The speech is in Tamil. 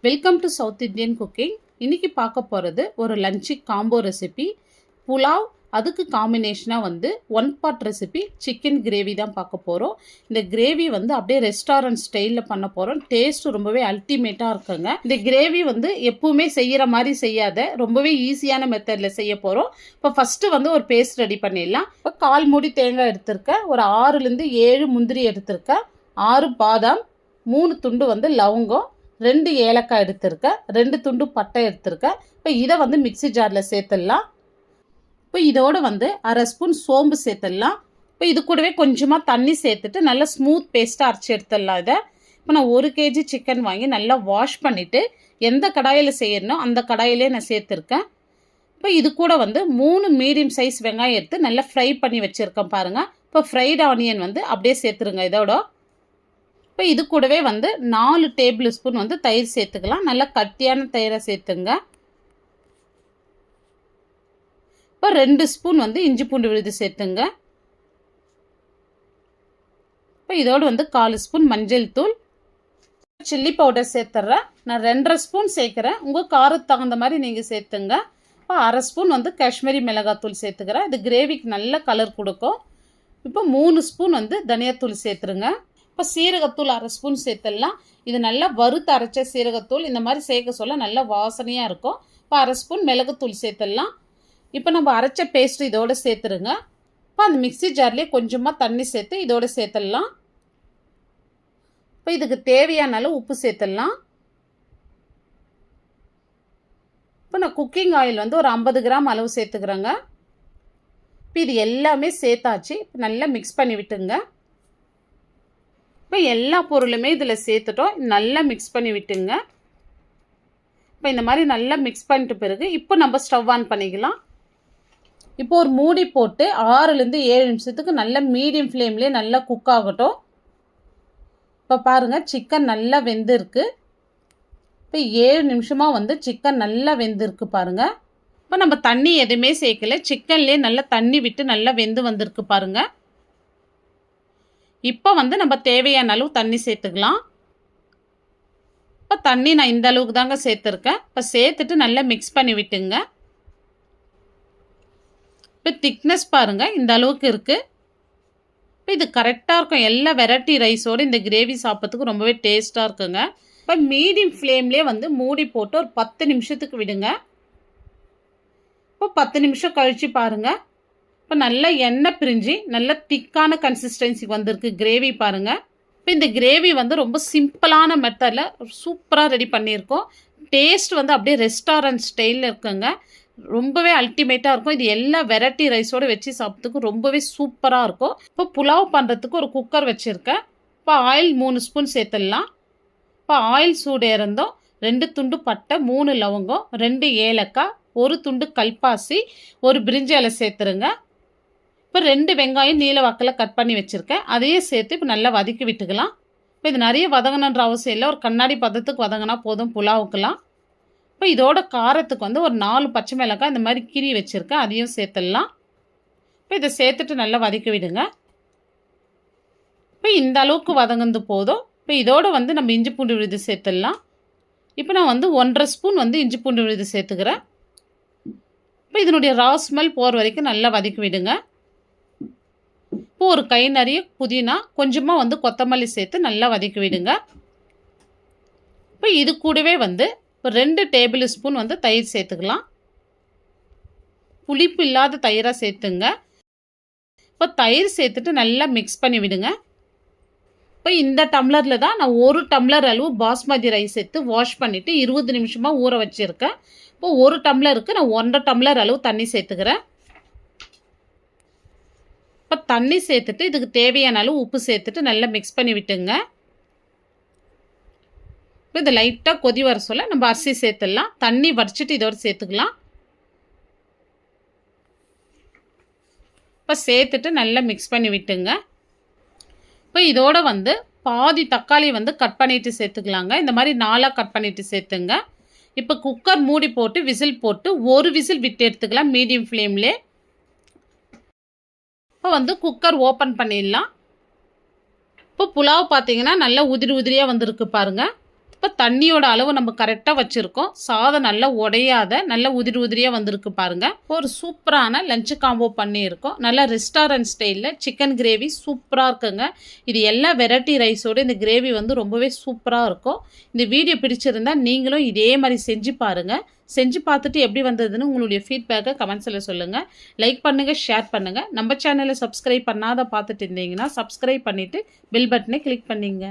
Welcome to South Indian cooking. இன்றைக்கி பார்க்க போகிறது ஒரு லஞ்சு காம்போ ரெசிபி புலாவ். அதுக்கு காம்பினேஷனாக one pot recipe chicken gravy தான் பார்க்க போகிறோம். இந்த கிரேவி அப்படியே ரெஸ்டாரண்ட் ஸ்டைலில் பண்ண போகிறோம். டேஸ்ட் ரொம்பவே அல்டிமேட்டாக இருக்குங்க. இந்த கிரேவி எப்பவுமே செய்கிற மாதிரி செய்யாத ரொம்பவே ஈஸியான மெத்தடில் செய்ய போகிறோம். இப்போ ஃபஸ்ட்டு ஒரு பேஸ்ட் ரெடி பண்ணிடலாம். இப்போ 1/4 மூடி தேங்காய் எடுத்திருக்கேன், ஒரு 6லேருந்து 7 முந்திரி எடுத்திருக்கேன், 6 பாதாம், 3 துண்டு லவங்கம், 2 ஏலக்காய் எடுத்திருக்கேன், 2 துண்டு பட்டை எடுத்திருக்கேன். இப்போ இதை மிக்சி ஜாரில் சேர்த்துடலாம். இப்போ இதோடு 1/2 ஸ்பூன் சோம்பு சேர்த்துடலாம். இப்போ இது கூடவே கொஞ்சமாக தண்ணி சேர்த்துட்டு நல்லா ஸ்மூத் பேஸ்ட்டாக அரைச்சி எடுத்துடலாம். இதை இப்போ நான் 1 கேஜி சிக்கன் வாங்கி நல்லா வாஷ் பண்ணிவிட்டு எந்த கடாயில் செய்யணும் அந்த கடாயிலே நான் சேர்த்துருக்கேன். இப்போ இது கூட 3 மீடியம் சைஸ் வெங்காயம் எடுத்து நல்லா ஃப்ரை பண்ணி வச்சுருக்கேன் பாருங்கள். இப்போ ஃப்ரைட் ஆனியன் அப்படியே சேர்த்துருங்க இதோட. இப்போ இது கூடவே 4 டேபிள் ஸ்பூன் தயிர் சேர்த்துக்கலாம். நல்லா கட்டியான தயிரை சேர்த்துங்க. இப்போ 2 ஸ்பூன் இஞ்சி பூண்டு விழுது சேர்த்துங்க. இப்போ இதோடு 1/4 ஸ்பூன் மஞ்சள் தூள், சில்லி பவுடர் சேர்த்துட்றேன். நான் 2.5 ஸ்பூன் சேர்க்குறேன், உங்கள் காரத்துக்கு தகுந்த மாதிரி நீங்கள் சேர்த்துங்க. இப்போ 1/2 ஸ்பூன் காஷ்மீரி மிளகாத்தூள் சேர்த்துக்கிறேன். இது கிரேவிக்கு நல்ல கலர் கொடுக்கும். இப்போ 3 ஸ்பூன் தனியாத்தூள் சேர்த்துருங்க. இப்போ சீரகத்தூள் 1/2 ஸ்பூன் சேர்த்துடலாம். இது நல்லா வறுத்து அரைச்ச சீரகத்தூள், இந்த மாதிரி சேர்க்க சொல்ல நல்லா வாசனையாக இருக்கும். இப்போ 1/2 ஸ்பூன் மிளகுத்தூள் சேர்த்துடலாம். இப்போ நம்ம அரைச்ச பேஸ்ட் இதோடு சேர்த்துருங்க. இப்போ அந்த மிக்சி ஜார்லேயே கொஞ்சமாக தண்ணி சேர்த்து இதோடு சேர்த்துடலாம். இப்போ இதுக்கு தேவையான அளவு உப்பு சேர்த்துடலாம். இப்போ நான் குக்கிங் ஆயில் ஒரு 50 கிராம் அளவு சேர்த்துக்கிறேங்க. இப்போ இது எல்லாமே சேர்த்தாச்சு. இப்போ நல்லா மிக்ஸ் பண்ணி விட்டுங்க. இப்போ எல்லா பொருளுமே இதில் சேர்த்துட்டோம். நல்லா மிக்ஸ் பண்ணி விட்டுங்க. இப்போ இந்த மாதிரி நல்லா மிக்ஸ் பண்ணிட்டு பிறகு இப்போ நம்ம ஸ்டவ் ஆன் பண்ணிக்கலாம். இப்போ ஒரு மூடி போட்டு 6லேருந்து 7 நிமிஷத்துக்கு நல்ல மீடியம் ஃப்ளேம்லேயே நல்லா குக் ஆகட்டும். இப்போ பாருங்கள், சிக்கன் நல்லா வெந்திருக்கு. இப்போ 7 நிமிஷமாக சிக்கன் நல்லா வெந்திருக்கு பாருங்கள். இப்போ நம்ம தண்ணி எதுவுமே சேர்க்கல, சிக்கன்லேயே நல்லா தண்ணி விட்டு நல்லா வெந்து வந்திருக்கு பாருங்கள். இப்போ நம்ம தேவையான அளவு தண்ணி சேர்த்துக்கலாம். இப்போ தண்ணி நான் இந்த அளவுக்கு தாங்க சேர்த்துருக்கேன். இப்போ சேர்த்துட்டு நல்லா மிக்ஸ் பண்ணி விட்டுங்க. இப்போ திக்னஸ் பாருங்கள், இந்த அளவுக்கு இருக்குது. இப்போ இது கரெக்டாக இருக்கும். எல்லா வெரைட்டி ரைஸோடு இந்த கிரேவி சாப்பிட்றதுக்கு ரொம்பவே டேஸ்ட்டாக இருக்குங்க. இப்போ மீடியம் ஃப்ளேம்லேயே மூடி போட்டு ஒரு 10 நிமிஷத்துக்கு விடுங்க. இப்போ 10 நிமிஷம் கழித்து பாருங்கள். இப்போ நல்லா எண்ணெய் பிரிஞ்சு நல்ல திக்கான கன்சிஸ்டன்சிக்கு வந்திருக்கு கிரேவி பாருங்கள். இப்போ இந்த கிரேவி ரொம்ப சிம்பிளான மெத்தடில் சூப்பராக ரெடி பண்ணியிருக்கோம். டேஸ்ட் அப்படியே ரெஸ்டாரண்ட் ஸ்டைலில் இருக்குங்க. ரொம்பவே அல்டிமேட்டாக இருக்கும். இது எல்லா வெரைட்டி ரைஸோடு வச்சு சாப்பிட்றதுக்கு ரொம்பவே சூப்பராக இருக்கும். இப்போ புலாவ் பண்ணுறதுக்கு ஒரு குக்கர் வச்சுருக்கேன். இப்போ ஆயில் 3 ஸ்பூன் சேர்த்துடலாம். இப்போ ஆயில் சூடு இறந்தோம். 2 துண்டு பட்டை, 3 லவங்கம், 2 ஏலக்காய், 1 துண்டு கல்பாசி, 1 பிரிஞ்சி இலை சேர்த்துருங்க. இப்போ 2 வெங்காயம் நீல வாக்கில் கட் பண்ணி வச்சுருக்கேன், அதையே சேர்த்து இப்போ நல்லா வதக்கி விட்டுக்கலாம். இப்போ இது நிறைய வதங்கணுன்ற அவசியம் இல்லை, ஒரு கண்ணாடி பதத்துக்கு வதங்கினா போதும் புலாவுக்கெல்லாம். இப்போ இதோட காரத்துக்கு ஒரு 4 பச்சை மிளகாய் இந்த மாதிரி கீறி வச்சுருக்கேன், அதையும் சேர்த்துடலாம். இப்போ இதை சேர்த்துட்டு நல்லா வதக்கி விடுங்க. இப்போ இந்த அளவுக்கு வதங்குந்து போதும். இப்போ இதோடு நம்ம இஞ்சி பூண்டு விழுது சேர்த்துடலாம். இப்போ நான் 1.5 ஸ்பூன் இஞ்சி பூண்டு விழுது சேர்த்துக்கிறேன். இப்போ இதனுடைய ரா ஸ்மெல் போகிற வரைக்கும் நல்லா வதக்கி விடுங்க. இப்போ ஒரு கை நிறைய புதினா, கொஞ்சமாக கொத்தமல்லி சேர்த்து நல்லா வதக்கி விடுங்க. இப்போ இது கூடவே ஒரு 2 டேபிள் ஸ்பூன் தயிர் சேர்த்துக்கலாம். புளிப்பு இல்லாத தயிராக சேர்த்துங்க. இப்போ தயிர் சேர்த்துட்டு நல்லா மிக்ஸ் பண்ணி விடுங்க. இப்போ இந்த டம்ளரில் தான் நான் 1 டம்ளர் அளவு பாஸ்மதி ரைஸ் சேர்த்து வாஷ் பண்ணிவிட்டு 20 நிமிஷமாக ஊற வச்சுருக்கேன். இப்போ 1 டம்ளருக்கு நான் 1.5 டம்ளர் அளவு தண்ணி சேர்த்துக்கிறேன். இப்போ தண்ணி சேர்த்துட்டு இதுக்கு தேவையான அளவு உப்பு சேர்த்துட்டு நல்லா மிக்ஸ் பண்ணி விட்டுங்க. இப்போ இது லைட்டாக கொதி வர சொல்ல நம்ம அரிசி சேர்த்துடலாம். தண்ணி வடிச்சிட்டு இதோடு சேர்த்துக்கலாம். இப்போ சேர்த்துட்டு நல்லா மிக்ஸ் பண்ணி விட்டுங்க. இப்போ இதோட பாதி தக்காளி கட் பண்ணிவிட்டு சேர்த்துக்கலாங்க. இந்த மாதிரி 4ஆக கட் பண்ணிவிட்டு சேர்த்துங்க. இப்போ குக்கர் மூடி போட்டு விசில் போட்டு 1 விசில் விட்டு எடுத்துக்கலாம் மீடியம் ஃப்ளேம்லே. இப்போ குக்கர் ஓப்பன் பண்ணிடலாம். இப்போ புலாவ் பார்த்தீங்கன்னா நல்லா உதிரி உதிரியாக வந்திருக்கு பாருங்கள். இப்போ தண்ணியோட அளவு நம்ம கரெக்டாக வச்சுருக்கோம். சாதம் நல்லா உடையாத நல்லா உதிரி உதிரியாக வந்திருக்கு பாருங்கள். ஒரு சூப்பரான லஞ்சு காம்போ பண்ணியிருக்கோம். நல்லா ரெஸ்டாரண்ட் ஸ்டைலில் சிக்கன் கிரேவி சூப்பராக இருக்குங்க. இது எல்லா வெரைட்டி ரைஸோடு இந்த கிரேவி வந்து ரொம்பவே சூப்பராக இருக்கும். இந்த வீடியோ பிடிச்சிருந்தா நீங்களும் இதே மாதிரி செஞ்சு பாருங்கள். செஞ்சு பார்த்துட்டு எப்படி வந்ததுன்னு உங்களுடைய ஃபீட்பேக்கை கமெண்ட்ஸில் சொல்லுங்கள். லைக் பண்ணுங்கள், ஷேர் பண்ணுங்கள். நம்ம சேனலை சப்ஸ்கிரைப் பண்ணாத பார்த்துட்டு இருந்தீங்கன்னா சப்ஸ்கிரைப் பண்ணிவிட்டு பெல் பட்டனை கிளிக் பண்ணிங்க.